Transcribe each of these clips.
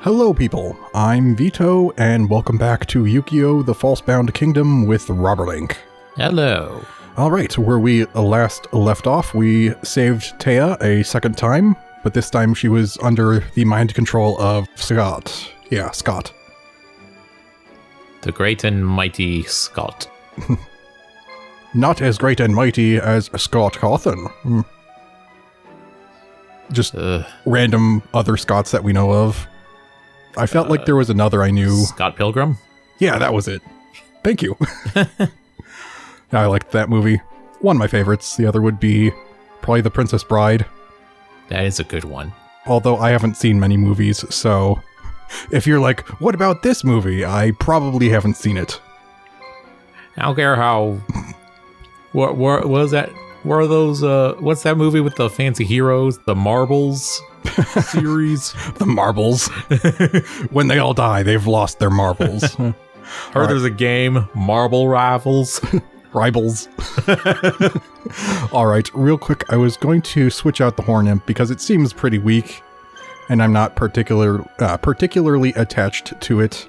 Hello people, I'm Vito, and welcome back to Yu-Gi-Oh! The Falsebound Kingdom with Robberlink. Hello. Alright, where we last left off, we saved Taya a second time, but this time she was under the mind control of Scott. Yeah, Scott. The great and mighty Scott. Not as great and mighty as Scott Cawthon. Just random other Scotts that we know of. I felt like there was another I knew. Scott Pilgrim? Yeah, that was it. Thank you. I liked that movie. One of my favorites. The other would be probably The Princess Bride. That is a good one. Although I haven't seen many movies, so if you're like, what about this movie? I probably haven't seen it. I don't care how... what was that? Were those, what's that movie with the fancy heroes? The Marbles series? The Marbles. When they all die, they've lost their marbles. Heard there's a game, Marble Rivals. Rivals. Alright, real quick, I was going to switch out the Horn Imp because it seems pretty weak, and I'm not particularly attached to it.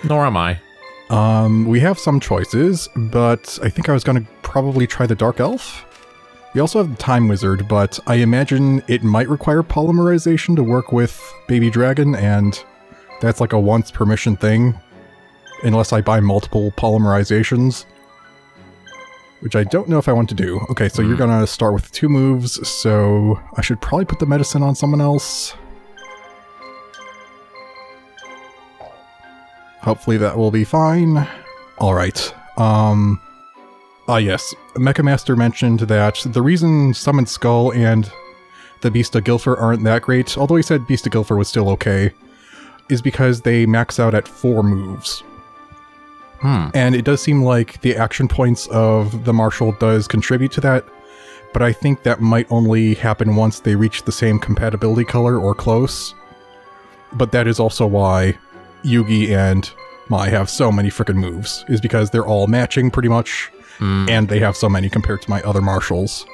Nor am I. We have some choices, but I think I was going to probably try the Dark Elf. We also have the Time Wizard, but I imagine it might require polymerization to work with Baby Dragon, and that's like a once per mission thing, unless I buy multiple polymerizations, which I don't know if I want to do. Okay, so you're going to start with 2 moves, so I should probably put the medicine on someone else. Hopefully that will be fine. Alright, yes, Mecha Master mentioned that the reason Summoned Skull and the Beast of Gilfer aren't that great, although he said Beast of Gilfer was still okay, is because they max out at 4 moves. And it does seem like the action points of the Marshal does contribute to that, but I think that might only happen once they reach the same compatibility color or close. But that is also why Yugi and Mai have so many frickin' moves, is because they're all matching pretty much, and they have so many compared to my other marshals.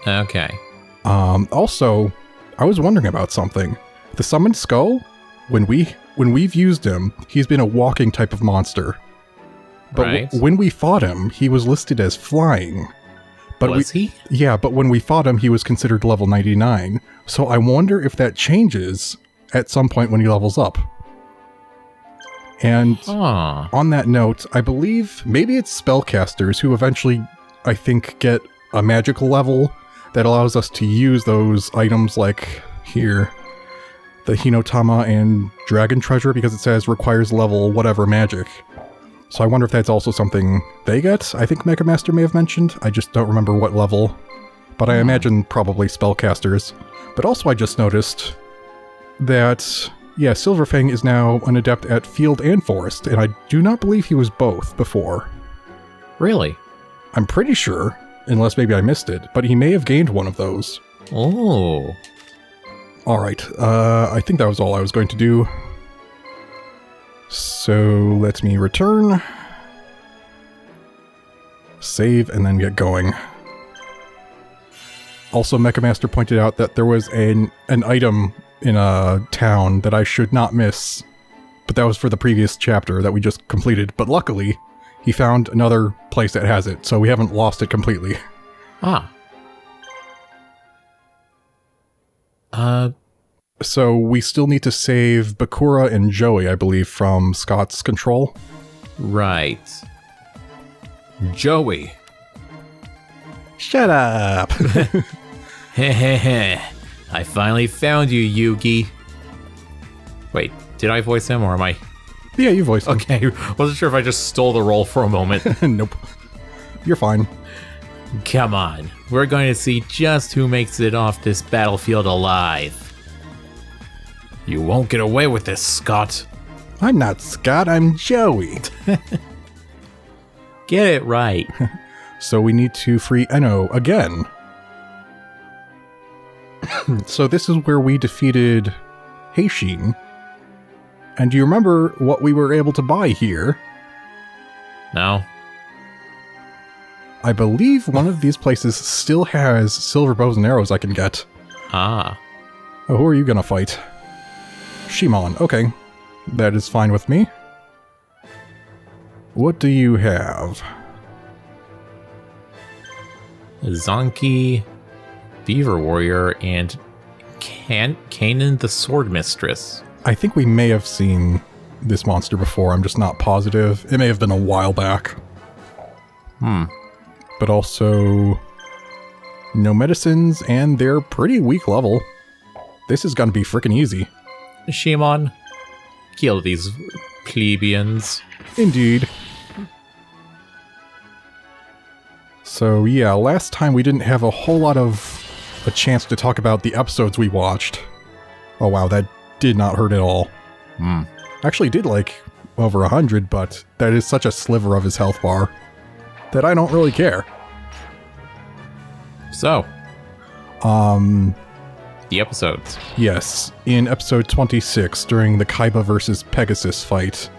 Okay. Also, I was wondering about something. The Summoned Skull, when we've used him, he's been a walking type of monster. But right. When we fought him, he was listed as flying. But was he? Yeah, but when we fought him, he was considered level 99. So I wonder if that changes at some point when he levels up. And on that note, I believe maybe it's spellcasters who eventually, I think, get a magical level that allows us to use those items like here, the Hinotama and Dragon Treasure, because it says requires level whatever magic. So I wonder if that's also something they get. I think Mecha Master may have mentioned. I just don't remember what level. But I imagine probably spellcasters. But also I just noticed that... yeah, Silverfang is now an adept at Field and Forest, and I do not believe he was both before. Really? I'm pretty sure, unless maybe I missed it, but he may have gained one of those. Oh. Alright, I think that was all I was going to do. So, let me return. Save, and then get going. Also, Mecha Master pointed out that there was an item in a town that I should not miss, but that was for the previous chapter that we just completed, but luckily he found another place that has it, so we haven't lost it completely. So we still need to save Bakura and Joey, I believe, from Scott's control. Right. Joey. Shut up! Hehehe. I finally found you, Yugi. Wait, did I voice him or am I? Yeah, you voiced him. Okay, wasn't sure if I just stole the role for a moment. Nope. You're fine. Come on, we're going to see just who makes it off this battlefield alive. You won't get away with this, Scott. I'm not Scott, I'm Joey. Get it right. So we need to free Enno again. So this is where we defeated Heishin. And do you remember what we were able to buy here? No. I believe one of these places still has silver bows and arrows I can get. Ah. Oh, who are you gonna fight? Shimon. Okay. That is fine with me. What do you have? Zonky, Beaver Warrior, and Kanan the Sword Mistress. I think we may have seen this monster before. I'm just not positive. It may have been a while back. But also, no medicines, and they're pretty weak level. This is gonna be freaking easy. Shimon, kill these plebeians. Indeed. So yeah, last time we didn't have a whole lot of a chance to talk about the episodes we watched. Oh wow, that did not hurt at all. Actually did like over 100, but that is such a sliver of his health bar that I don't really care. So, the episodes. Yes, in episode 26, during the Kaiba versus Pegasus fight,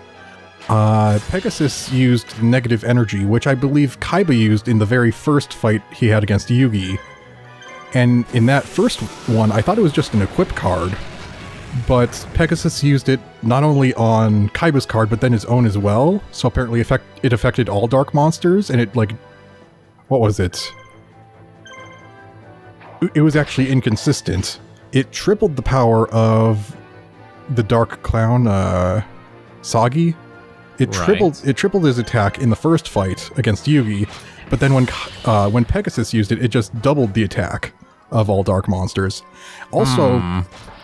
Pegasus used negative energy, which I believe Kaiba used in the very first fight he had against Yugi. And in that first one, I thought it was just an equip card, but Pegasus used it not only on Kaiba's card, but then his own as well. So apparently it affected all dark monsters, and it, like, what was it? It was actually inconsistent. It tripled the power of the Dark Clown, Sagi. It tripled his attack in the first fight against Yugi, but then when Pegasus used it, it just doubled the attack of all dark monsters. Also,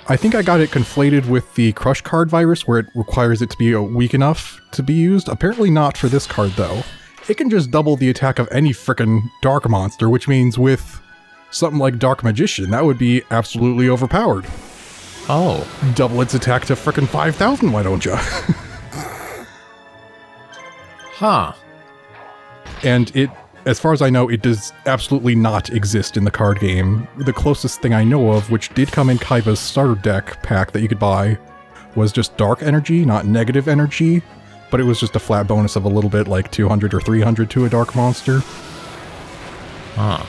I think I got it conflated with the Crush Card virus, where it requires it to be weak enough to be used. Apparently not for this card, though. It can just double the attack of any frickin' dark monster, which means with something like Dark Magician, that would be absolutely overpowered. Oh. Double its attack to frickin' 5,000, why don't ya? Huh. And it, as far as I know, it does absolutely not exist in the card game. The closest thing I know of, which did come in Kaiba's starter deck pack that you could buy, was just dark energy, not negative energy, but it was just a flat bonus of a little bit, like 200 or 300 to a dark monster. Huh.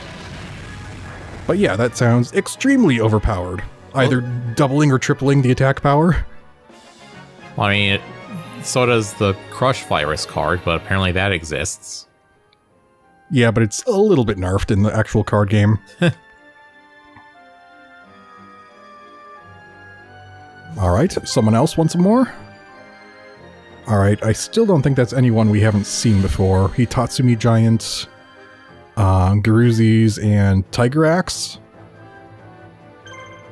But yeah, that sounds extremely overpowered. Either doubling or tripling the attack power. Well, I mean, so does the Crush Virus card, but apparently that exists. Yeah, but it's a little bit nerfed in the actual card game. Alright, someone else want some more? Alright, I still don't think that's anyone we haven't seen before. Hitatsumi Giant, Garuzis, and Tiger Axe.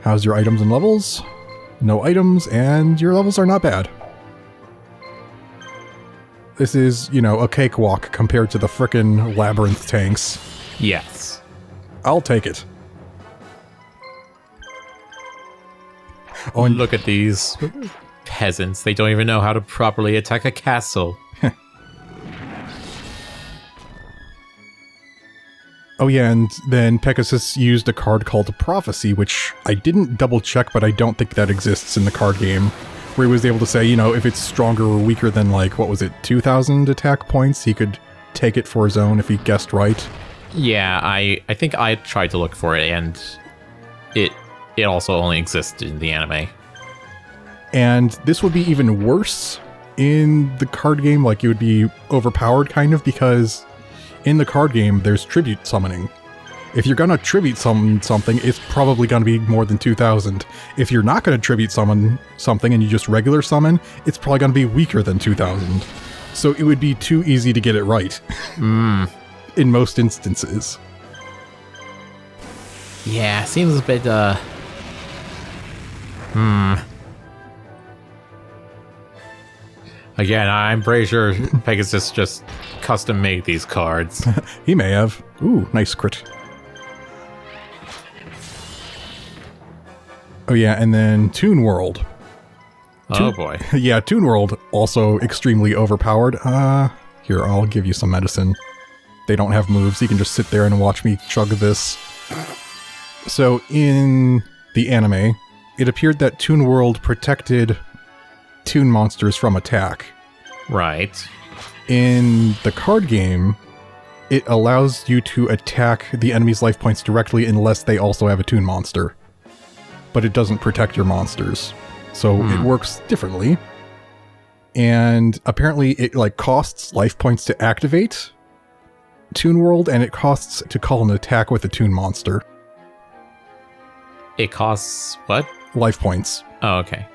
How's your items and levels? No items, and your levels are not bad. This is, you know, a cakewalk compared to the frickin' Labyrinth tanks. Yes. I'll take it. Oh, and look at these peasants. They don't even know how to properly attack a castle. Oh yeah, and then Pegasus used a card called Prophecy, which I didn't double check, but I don't think that exists in the card game. Where he was able to say, you know, if it's stronger or weaker than, like, what was it, 2,000 attack points, he could take it for his own if he guessed right. Yeah, I think I tried to look for it, and it also only existed in the anime. And this would be even worse in the card game, like it would be overpowered kind of, because in the card game there's tribute summoning. If you're gonna tribute summon something, it's probably gonna be more than 2,000. If you're not gonna tribute summon something and you just regular summon, it's probably gonna be weaker than 2,000. So it would be too easy to get it right. In most instances. Yeah, seems a bit, Again, I'm pretty sure Pegasus just custom made these cards. He may have. Ooh, nice crit. Oh yeah, and then Toon World. Oh boy. Yeah, Toon World, also extremely overpowered. Here, I'll give you some medicine. They don't have moves, you can just sit there and watch me chug this. So, in the anime, it appeared that Toon World protected Toon monsters from attack. Right. In the card game, it allows you to attack the enemy's life points directly unless they also have a Toon monster. But it doesn't protect your monsters. so it works differently. And apparently it like costs life points to activate Toon World, and it costs to call an attack with a Toon monster. It costs what? Life points. Oh, okay.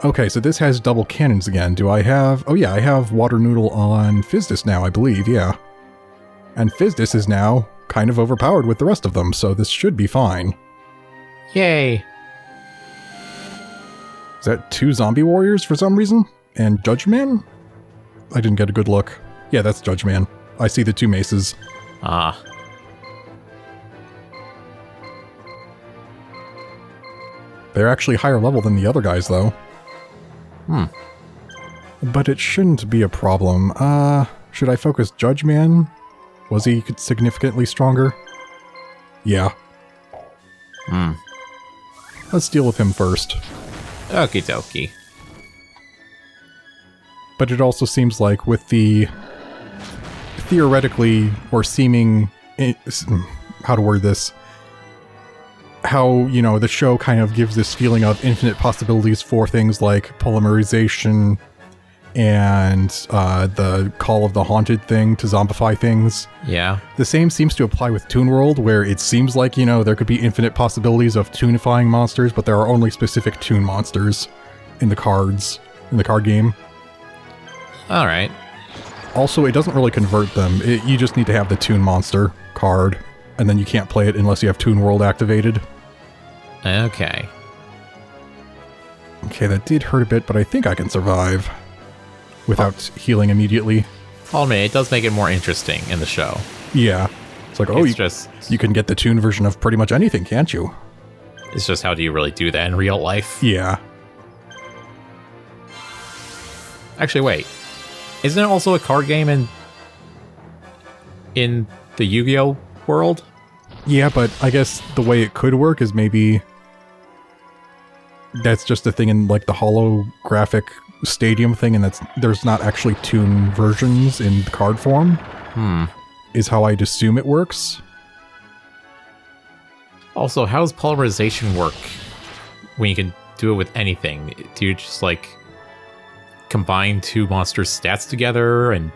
Okay, so this has double cannons again. Do I have... Oh yeah, I have Water Noodle on Fizdis now, I believe, yeah. And Fizdis is now kind of overpowered with the rest of them, so this should be fine. Yay. Is that 2 zombie warriors for some reason? And Judge Man? I didn't get a good look. Yeah, that's Judge Man. I see the 2 maces. Ah. They're actually higher level than the other guys, though. But it shouldn't be a problem. Should I focus Judge Man? Was he significantly stronger? Yeah. Let's deal with him first. Okie dokie. But it also seems like with the theoretically or seeming, how to word this, how, you know, the show kind of gives this feeling of infinite possibilities for things like polymerization and the Call of the Haunted thing to zombify things. Yeah. The same seems to apply with Toon World, where it seems like, you know, there could be infinite possibilities of toonifying monsters, but there are only specific Toon monsters in the cards, in the card game. Alright. Also, it doesn't really convert them. You just need to have the Toon monster card, and then you can't play it unless you have Toon World activated. Okay. Okay, that did hurt a bit, but I think I can survive without healing immediately. I'll admit, it does make it more interesting in the show. Yeah. It's like, oh, you can get the Toon version of pretty much anything, can't you? It's just, how do you really do that in real life? Yeah. Actually, wait. Isn't it also a card game in the Yu-Gi-Oh world? Yeah, but I guess the way it could work is maybe that's just a thing in like the holographic stadium thing, and there's not actually Toon versions in the card form. Is how I'd assume it works. Also, how does polymerization work when you can do it with anything? Do you just like combine 2 monsters' stats together and...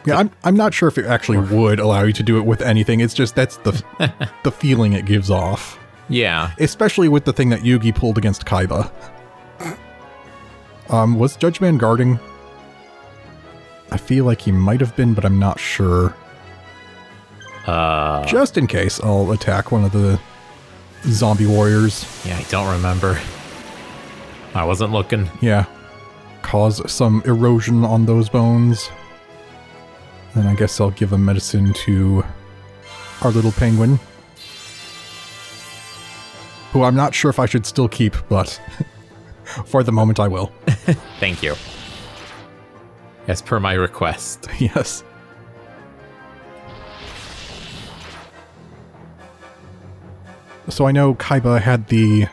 Yeah, I'm not sure if it actually would allow you to do it with anything. It's just that's the the feeling it gives off. Yeah. Especially with the thing that Yugi pulled against Kaiba. Was Judge Man guarding? I feel like he might have been, but I'm not sure. Just in case, I'll attack one of the zombie warriors. Yeah, I don't remember. I wasn't looking. Yeah. Cause some erosion on those bones. And I guess I'll give a medicine to our little penguin. Who I'm not sure if I should still keep, but for the moment I will. Thank you. As per my request. Yes. So I know Kaiba had the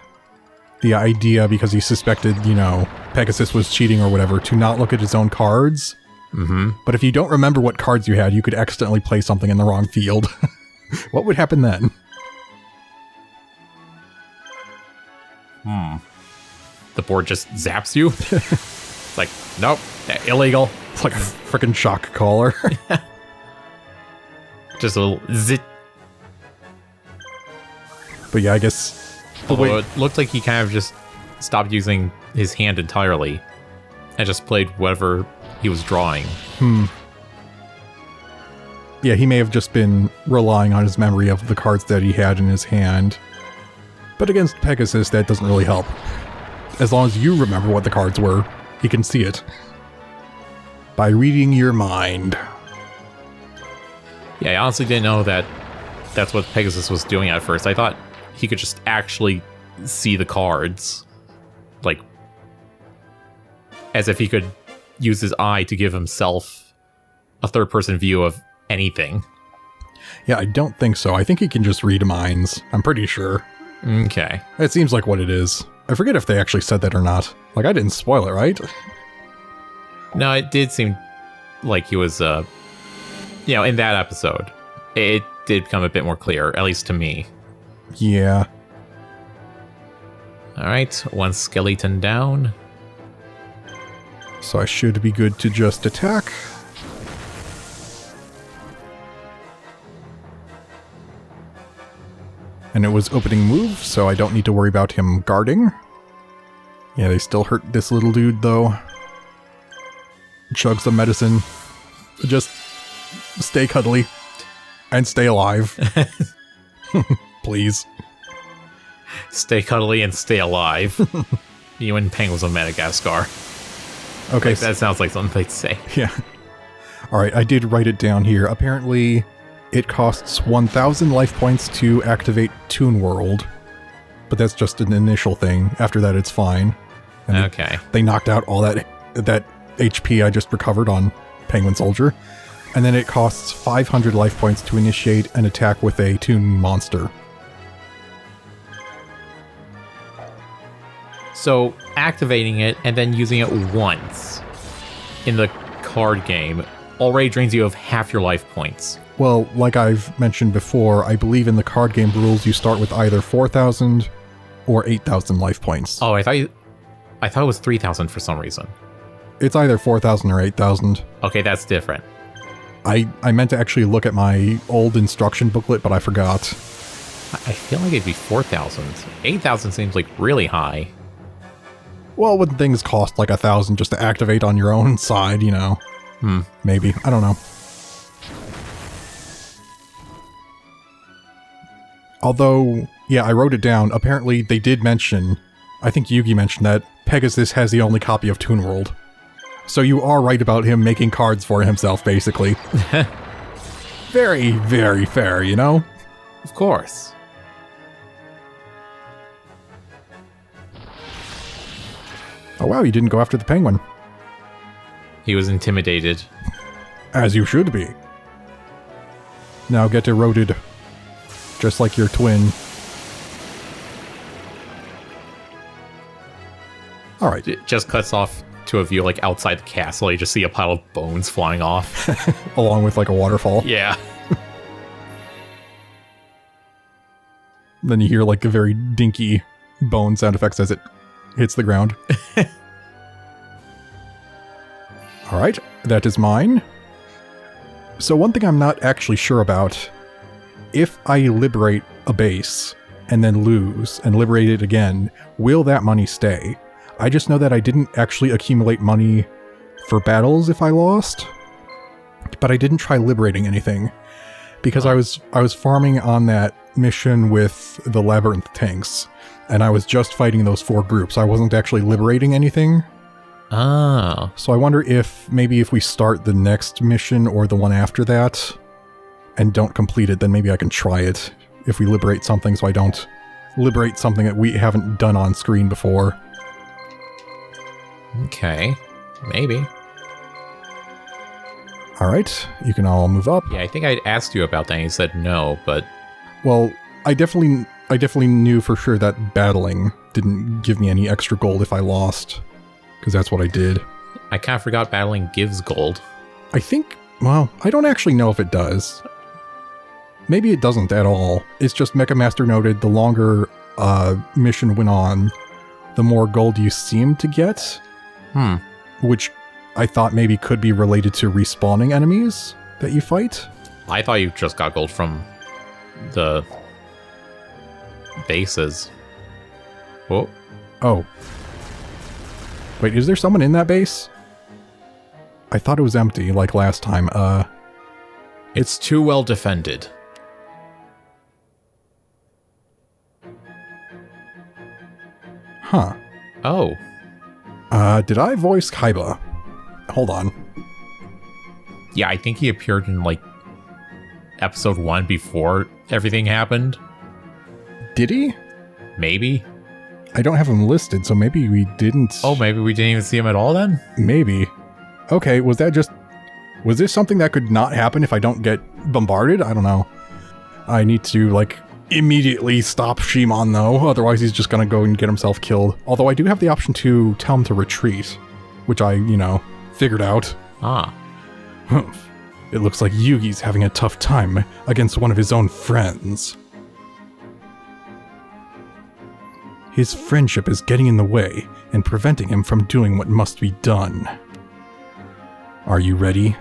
idea, because he suspected, you know, Pegasus was cheating or whatever, to not look at his own cards. But if you don't remember what cards you had, you could accidentally play something in the wrong field. What would happen then? The board just zaps you? It's like, nope, illegal. It's like a freaking shock collar. Just a little zit. But yeah, I guess... Although it looked like he kind of just stopped using his hand entirely and just played whatever he was drawing. Yeah, he may have just been relying on his memory of the cards that he had in his hand. But against Pegasus, that doesn't really help. As long as you remember what the cards were, he can see it. By reading your mind. Yeah, I honestly didn't know that that's what Pegasus was doing at first. I thought he could just actually see the cards. Like, as if he could use his eye to give himself a third-person view of anything. Yeah, I don't think so. I think he can just read minds. I'm pretty sure. Okay. It seems like what it is. I forget if they actually said that or not. Like, I didn't spoil it, right? No, it did seem like he was, in that episode. It did become a bit more clear, at least to me. Yeah. Alright, one skeleton down. So I should be good to just attack. And it was opening move, so I don't need to worry about him guarding. Yeah, they still hurt this little dude, though. Chug some medicine. Just stay cuddly. And stay alive. Please. Stay cuddly and stay alive. You and Penguins of Madagascar. Okay. Like, that sounds like something they'd say. Yeah. Alright, I did write it down here. Apparently, it costs 1,000 life points to activate Toon World. But that's just an initial thing. After that, it's fine. And Okay. They knocked out all that HP I just recovered on Penguin Soldier. And then it costs 500 life points to initiate an attack with a Toon monster. So, activating it and then using it once in the card game already drains you of half your life points. Well, like I've mentioned before, I believe in the card game rules you start with either 4,000 or 8,000 life points. Oh, I thought it was 3,000 for some reason. It's either 4,000 or 8,000. Okay, that's different. I meant to actually look at my old instruction booklet, but I forgot. I feel like it'd be 4,000. 8,000 seems like really high. Well, when things cost like 1,000 just to activate on your own side, you know. Maybe. I don't know. Although, yeah, I wrote it down. Apparently, they did mention, I think Yugi mentioned that Pegasus has the only copy of Toon World. So you are right about him making cards for himself, basically. Very, very fair, you know? Of course. Oh wow, you didn't go after the penguin. He was intimidated. As you should be. Now get eroded. Just like your twin. Alright. It just cuts off to a view like outside the castle. You just see a pile of bones flying off. Along with like a waterfall. Yeah. Then you hear like a very dinky bone sound effects as it hits the ground. Alright, that is mine. So one thing I'm not actually sure about, if I liberate a base and then lose and liberate it again, will that money stay? I just know that I didn't actually accumulate money for battles if I lost, but I didn't try liberating anything because I was farming on that mission with the labyrinth tanks, and I was just fighting those 4 groups. I wasn't actually liberating anything. Oh. So I wonder if maybe if we start the next mission or the one after that and don't complete it, then maybe I can try it if we liberate something so I don't liberate something that we haven't done on screen before. Okay. Maybe. Alright, you can all move up. Yeah, I think I asked you about that and you said no, but... Well, I definitely knew for sure that battling didn't give me any extra gold if I lost. Because that's what I did. I kind of forgot battling gives gold. I think, well, I don't actually know if it does. Maybe it doesn't at all. It's just Mecha Master noted the longer mission went on, the more gold you seem to get. Which I thought maybe could be related to respawning enemies that you fight. I thought you just got gold from the bases. Whoa. Oh. Wait, is there someone in that base? I thought it was empty, like last time. It's too well defended. Huh. Oh. Did I voice Kaiba? Hold on. Yeah, I think he appeared in, like, episode 1 before everything happened. Did he? Maybe. I don't have him listed, so maybe we didn't... Oh, maybe we didn't even see him at all then? Maybe. Okay, was this something that could not happen if I don't get bombarded? I don't know. I need to, like, immediately stop Shimon, though. Otherwise, he's just gonna go and get himself killed. Although I do have the option to tell him to retreat, which I, figured out. Ah. It looks like Yugi's having a tough time against one of his own friends. His friendship is getting in the way and preventing him from doing what must be done. Are you ready?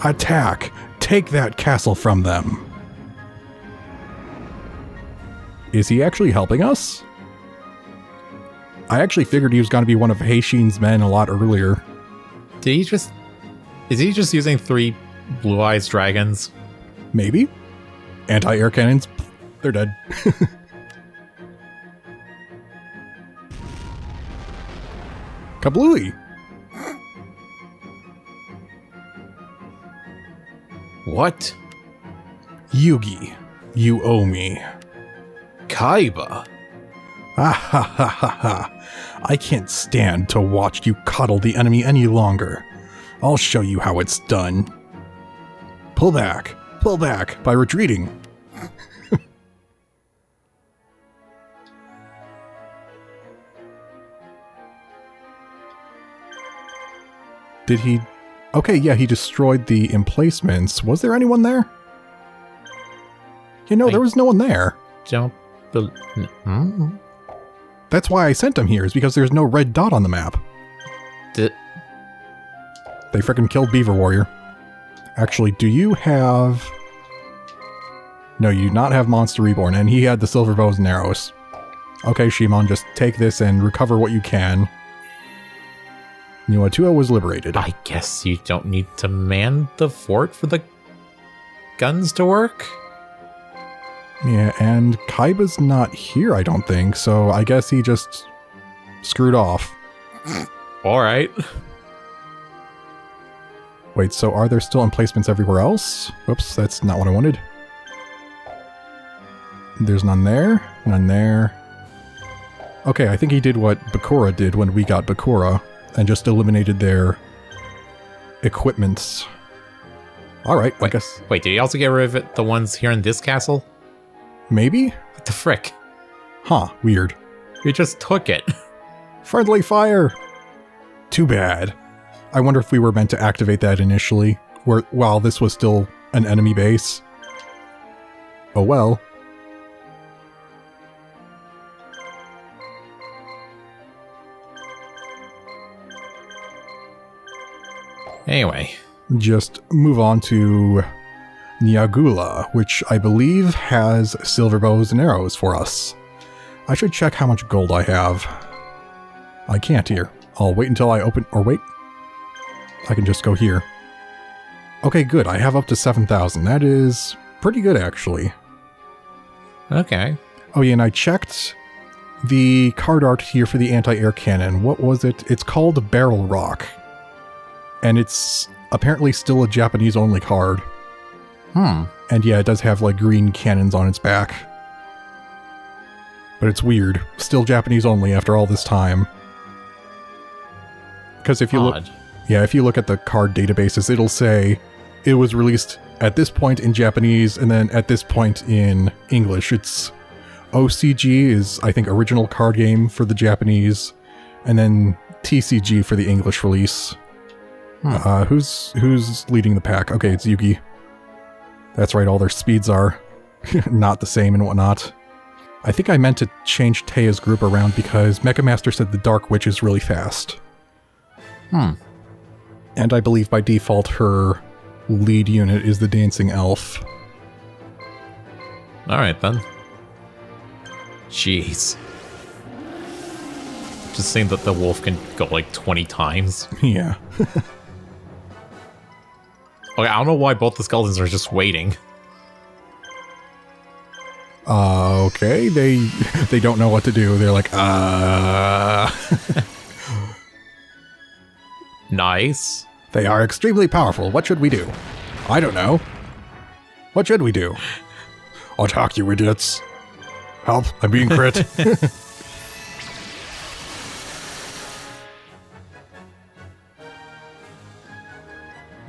Attack! Take that castle from them! Is he actually helping us? I actually figured he was going to be one of Heishin's men a lot earlier. Is he just using 3 Blue Eyes dragons? Maybe. Anti-air cannons, they're dead. Kablooey! What? Yugi, you owe me. Kaiba? Ah ha ha ha ha. I can't stand to watch you coddle the enemy any longer. I'll show you how it's done. Pull back by retreating. Did he? Okay, yeah, he destroyed the emplacements. Was there anyone there? You know, there was no one there. That's why I sent him here, is because there's no red dot on the map. They frickin' killed Beaver Warrior. Actually, do you have... No, you do not have Monster Reborn, and he had the silver bows and arrows. Okay, Shimon, just take this and recover what you can. Nuatua was liberated. I guess you don't need to man the fort for the guns to work? Yeah, and Kaiba's not here, I don't think, so I guess he just screwed off. Alright. Wait, so are there still emplacements everywhere else? Whoops, that's not what I wanted. There's none there, none there. Okay, I think he did what Bakura did when we got Bakura, and just eliminated their equipments. Alright, I guess. Wait, did he also get rid of the ones here in this castle? Maybe? What the frick? Huh, weird. He just took it. Friendly fire! Too bad. I wonder if we were meant to activate that initially, while this was still an enemy base. Oh well. Anyway. Just move on to Nyagula, which I believe has silver bows and arrows for us. I should check how much gold I have. I can't here. I'll wait until I open... Or wait. I can just go here. Okay, good. I have up to 7,000. That is pretty good, actually. Okay. Oh, yeah, and I checked the card art here for the anti-air cannon. What was it? It's called Barrel Rock. And it's apparently still a Japanese-only card. And yeah, it does have, like, green cannons on its back. But it's weird. Still Japanese-only after all this time. Because if you look... Yeah, if you look at the card databases, it'll say it was released at this point in Japanese and then at this point in English. It's OCG is, I think, original card game for the Japanese, and then TCG for the English release. Who's leading the pack? Okay, it's Yugi. That's right, all their speeds are not the same and whatnot. I think I meant to change Teia's group around because Mecha Master said the Dark Witch is really fast. And I believe by default her lead unit is the Dancing Elf. Alright then. Jeez. Just saying that the wolf can go like 20 times. Yeah. Okay, I don't know why both the skeletons are just waiting. Okay, they don't know what to do. They're like, Nice. They are extremely powerful. What should we do? I don't know. What should we do? Attack, you idiots. Help, I'm being crit.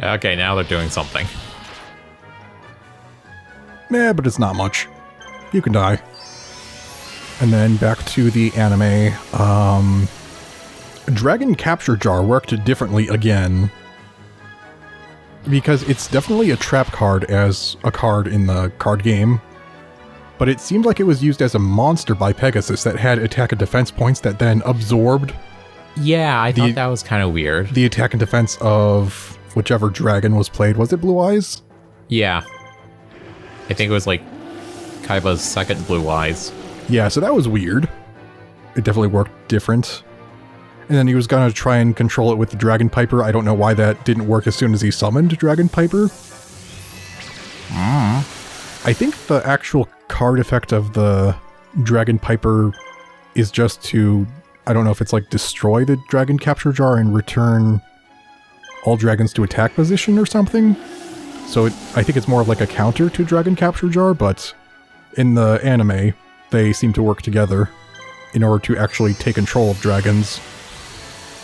Okay, now they're doing something. Yeah, but it's not much. You can die. And then back to the anime. Dragon Capture Jar worked differently again. because it's definitely a trap card as a card in the card game, but it seemed like it was used as a monster by Pegasus that had attack and defense points that then absorbed Yeah, I thought that was kind of weird. the attack and defense of whichever dragon was played. Was it Blue Eyes? Yeah. I think it was like Kaiba's second Blue Eyes. Yeah, so that was weird. It definitely worked different. And then he was going to try and control it with the Dragon Piper. I don't know why that didn't work as soon as he summoned Dragon Piper. I think the actual card effect of the Dragon Piper is just to, I don't know if it's like destroy the Dragon Capture Jar and return all dragons to attack position or something. So I think it's more of like a counter to Dragon Capture Jar, but in the anime, they seem to work together in order to actually take control of dragons.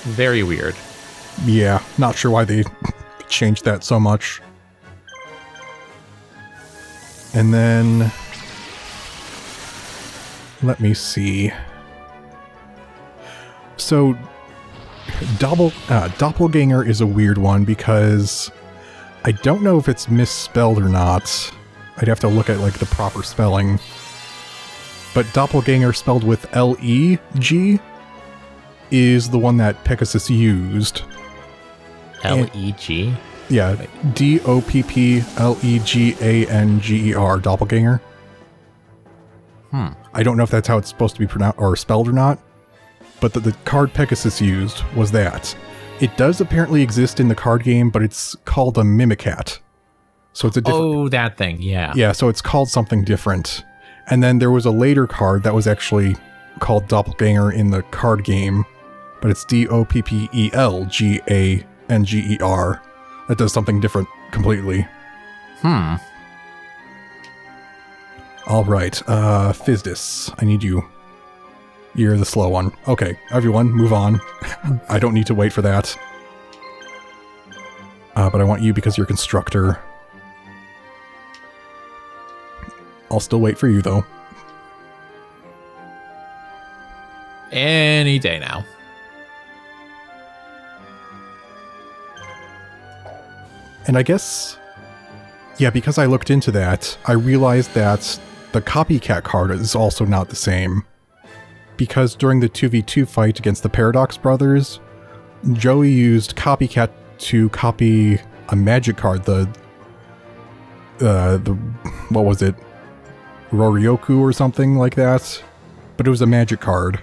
Very weird. Yeah, not sure why they changed that so much. And then... let me see. So, Doppelganger is a weird one because I don't know if it's misspelled or not. I'd have to look at like the proper spelling. But Doppelganger spelled with L-E-G is the one that Pegasus used. L-E-G? Yeah, D-O-P-P-L-E-G-A-N-G-E-R, Doppelganger. I don't know if that's how it's supposed to be pronounced or spelled or not, but the card Pegasus used was that. It does apparently exist in the card game, but it's called a Mimicat. So it's a different... Oh, that thing, yeah. Yeah, so it's called something different. And then there was a later card that was actually called Doppelganger in the card game, but it's D-O-P-P-E-L-G-A-N-G-E-R. That does something different completely. All right, Fizdis, I need you. You're the slow one. Okay, everyone, move on. I don't need to wait for that. But I want you because you're Constructor. I'll still wait for you, though. Any day now. And I guess... yeah, because I looked into that, I realized that the copycat card is also not the same. Because during the 2v2 fight against the Paradox Brothers, Joey used copycat to copy a magic card, the what was it? Roryoku or something like that. But it was a magic card.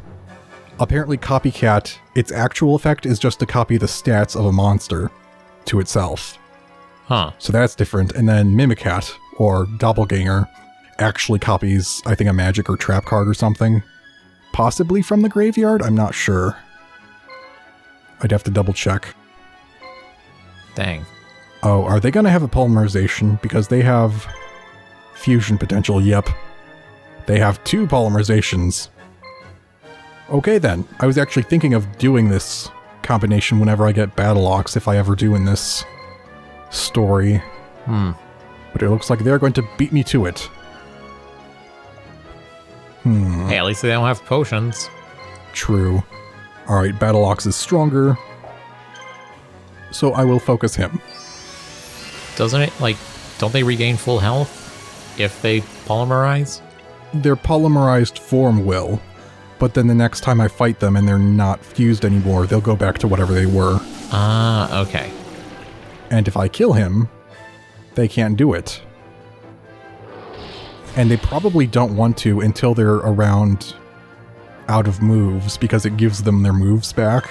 Apparently copycat, its actual effect is just to copy the stats of a monster to itself. Huh. So that's different. And then Mimicat, or Doppelganger, actually copies, I think, a magic or trap card or something. Possibly from the graveyard? I'm not sure. I'd have to double check. Dang. Oh, are they going to have a polymerization? Because they have fusion potential. Yep. They have 2 polymerizations. Okay then. I was actually thinking of doing this combination whenever I get Battle Ox, if I ever do in this story. But it looks like they're going to beat me to it. Hey, at least they don't have potions. True. Alright, Battle Ox is stronger. So I will focus him. Doesn't it, like, don't they regain full health if they polymerize? Their polymerized form will. But then the next time I fight them and they're not fused anymore, they'll go back to whatever they were. Ah, okay. And if I kill him, they can't do it. And they probably don't want to until they're around out of moves, because it gives them their moves back.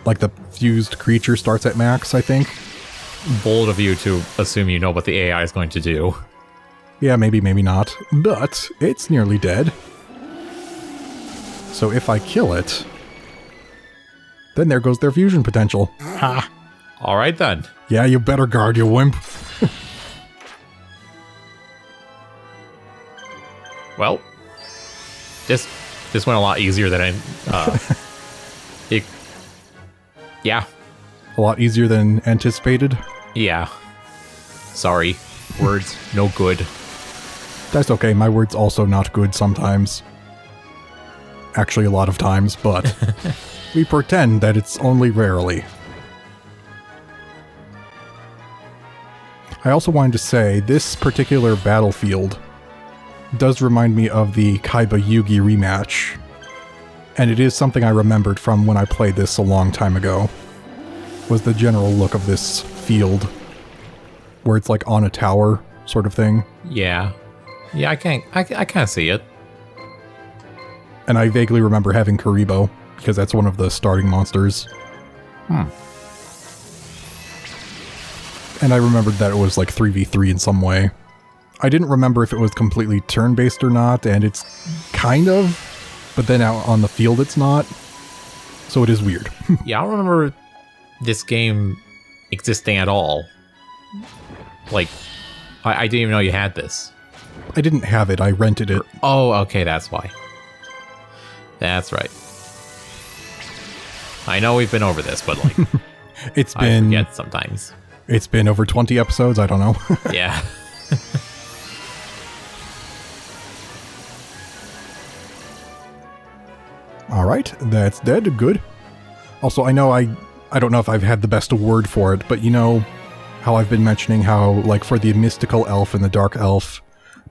Like the fused creature starts at max, I think. Bold of you to assume you know what the AI is going to do. Yeah, maybe, maybe not. But it's nearly dead. So if I kill it, then there goes their fusion potential. Ha! Alright then. Yeah, you better guard, you wimp. Well, this went a lot easier than I... yeah. A lot easier than anticipated. Yeah. Sorry. Words, no good. That's okay, my word's also not good sometimes. Actually, a lot of times, but we pretend that it's only rarely. I also wanted to say, this particular battlefield does remind me of the Kaiba Yugi rematch. And it is something I remembered from when I played this a long time ago. Was the general look of this field. Where it's like on a tower sort of thing. Yeah. Yeah, I kind of see it. And I vaguely remember having Karibo, because that's one of the starting monsters. And I remembered that it was like 3v3 in some way. I didn't remember if it was completely turn-based or not, and it's kind of, but then out on the field it's not. So it is weird. Yeah, I don't remember this game existing at all. Like, I didn't even know you had this. I didn't have it, I rented it. Oh, okay, that's why. That's right. I know we've been over this, but like, It's been... I forget sometimes. It's been over 20 episodes, I don't know. Yeah. Alright, that's dead, good. Also, I know I don't know if I've had the best word for it, but you know how I've been mentioning how, like, for the mystical elf and the dark elf,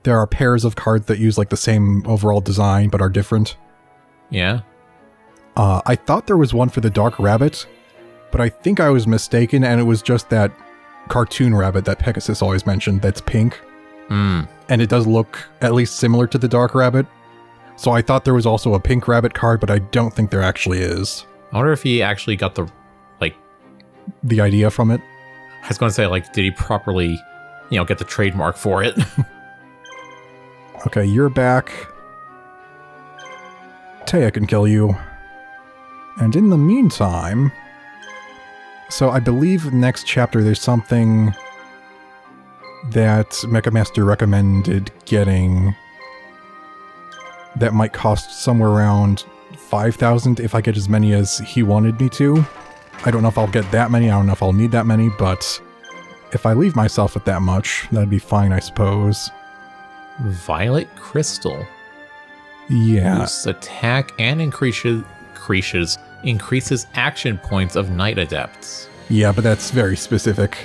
there are pairs of cards that use, like, the same overall design, but are different? Yeah. I thought there was one for the dark rabbit, but I think I was mistaken, and it was just that cartoon rabbit that Pegasus always mentioned that's pink. And it does look at least similar to the dark rabbit. So I thought there was also a pink rabbit card, but I don't think there actually is. I wonder if he actually got the idea from it. I was going to say, like, did he properly, get the trademark for it? Okay, you're back. Taya can kill you. And in the meantime... So I believe next chapter there's something that Mecha Master recommended getting that might cost somewhere around 5,000 if I get as many as he wanted me to. I don't know if I'll get that many, I don't know if I'll need that many, but if I leave myself with that much, that'd be fine, I suppose. Violet Crystal. Yeah. Boosts attack and increases action points of Night Adepts. Yeah, but that's very specific.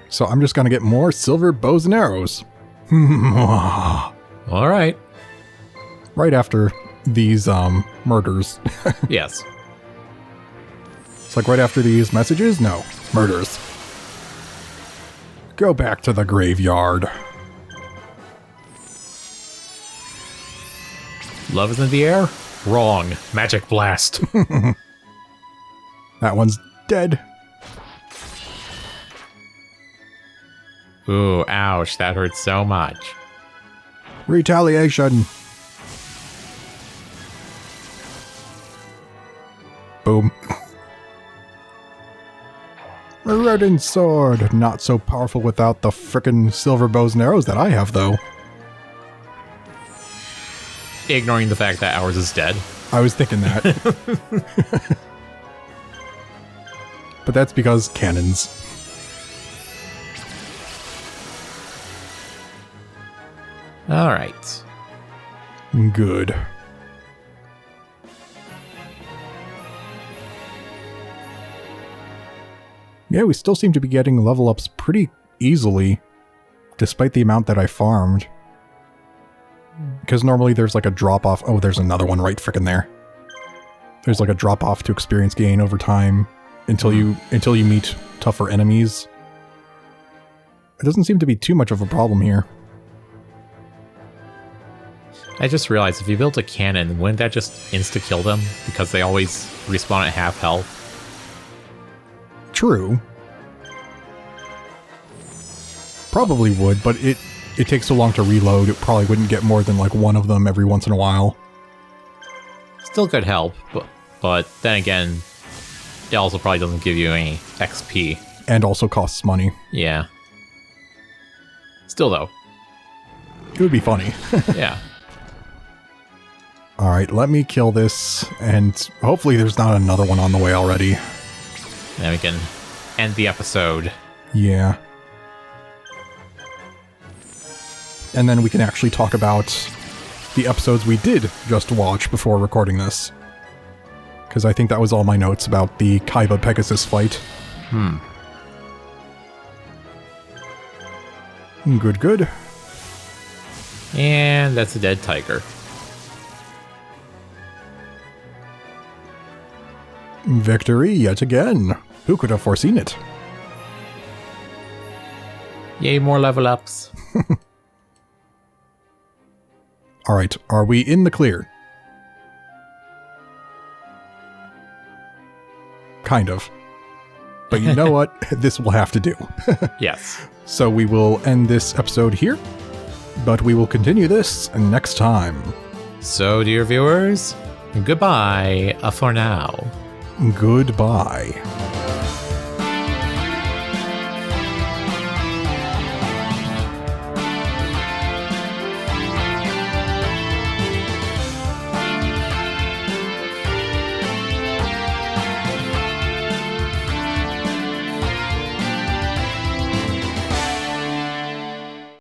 So I'm just gonna get more silver bows and arrows. Alright. Right after these, murders. Yes. It's like right after these messages? No. Murders. Go back to the graveyard. Love is in the air? Wrong. Magic Blast. That one's dead. Ooh, ouch. That hurts so much. Retaliation. Boom. A reddened sword. Not so powerful without the frickin' silver bows and arrows that I have, though. Ignoring the fact that ours is dead. I was thinking that. But that's because cannons. Alright. Good. Yeah, we still seem to be getting level ups pretty easily, despite the amount that I farmed. Because normally there's like a drop off. Oh, there's another one right frickin' there. There's like a drop off to experience gain over time until you meet tougher enemies. It doesn't seem to be too much of a problem here. I just realized if you built a cannon, wouldn't that just insta-kill them? Because they always respawn at half health. True. Probably would, but it takes so long to reload, it probably wouldn't get more than like one of them every once in a while. Still could help, but then again, it also probably doesn't give you any XP. And also costs money. Yeah. Still though. It would be funny. Yeah. Alright, let me kill this, and hopefully there's not another one on the way already. Then we can end the episode. Yeah. And then we can actually talk about the episodes we did just watch before recording this. Because I think that was all my notes about the Kaiba Pegasus fight. Good, good. And that's a dead tiger. Victory yet again. Who could have foreseen it? Yay, more level ups. All right, are we in the clear? Kind of. But you know what? This will have to do. Yes. So we will end this episode here, but we will continue this next time. So, dear viewers, goodbye for now. Goodbye.